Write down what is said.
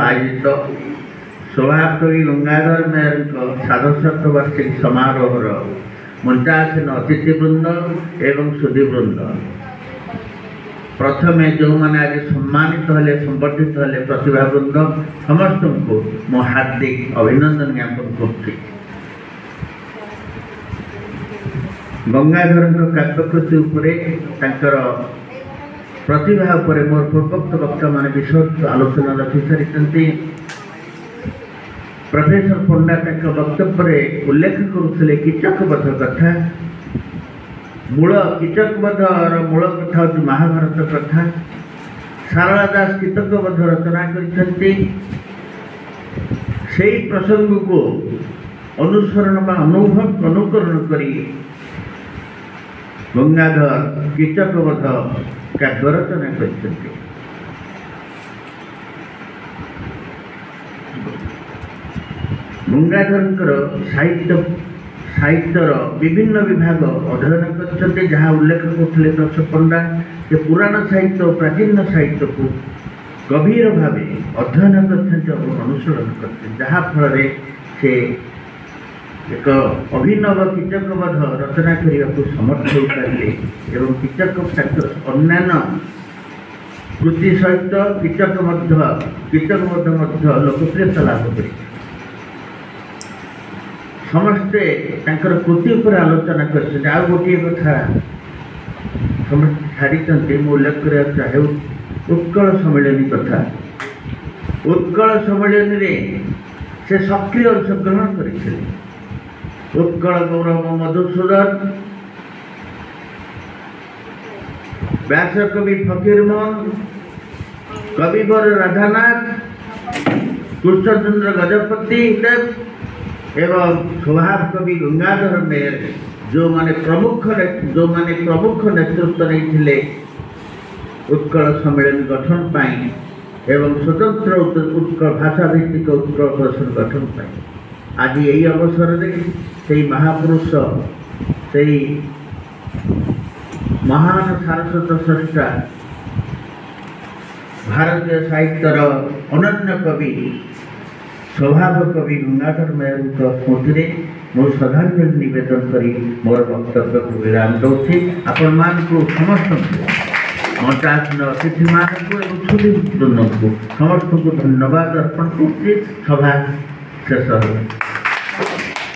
आयोजित स्वभावकवि गंगाधर मेहर सार्धशतवार्षिक समारोह मंचासीन अतिथिवृंद एवं सुधीवृंद प्रथमे जो मैंने आज सम्मानित हेले संबर्धित हेले प्रतिभावृंद समस्त को मो हार्दिक अभिनंदन ज्ञापन कर गंगाधर काव्यकृति प्रतिभा उपर मोर पूर्वोक्त वक्ता मान विशद आलोचना रखी सारी प्रोफेसर पंडा वक्तव्य उल्लेख करुले कीचकवध कथा मूल कीचकवधर मूल कथा हूँ महाभारत कथा सारला दास कीचकवध रचना कर प्रसंग को अनुसरण अनुभव अनुकरण करी गंगाधर कीचकवध काव्य रचना कर गंगाधर साहित्यर विभिन्न विभाग अध्ययन कर जहाँ उल्लेख करते प्रोफेसर पंडा जे पुराण साहित्य और प्राचीन साहित्य को गभीर भाव अध्ययन कर अनुसरण करते जहाँ फल से एक अभिनव कीचकवध रचना करने को समर्थ हो पारे एवं कीचक अन्य कृति सहित कीचकवध लोकप्रियता लाभ कर समस्ते कृति उपर आलोचना कर आ गोटे कथा समस्त छाड़ी उल्लेख करने चाहे उत्कल सम्मिलन कथा उत्कल सम्मिलन से सक्रिय अंशग्रहण करते उत्कल गौरव मधुसूदन व्यास कवि फकीरमोहन कविवर राधानाथ कृष्णचंद्र गजपति देव एवं स्वभाव कवि गंगाधर मेहर जो माने प्रमुख नेतृत्व नहीं उत्कल सम्मेलन गठन पाई एवं स्वतंत्र उत्कल भाषा भित्तिक उत्कल प्रदर्शन गठन पाई आज यही अवसर से महापुरुष से महान सारस्वत स्रष्टा भारतीय साहित्यर अनन्य कवि स्वभाव कवि गंगाधर मेहर स्मृति मो श्रद्धांजलि निवेदन करी मोर वक्तव्य को विराम दूसरी आपण मान को समस्त मंचासीन अतिथि मान को सुधीवृंद को समस्त को धन्यवाद अर्पण कर सभा शेष।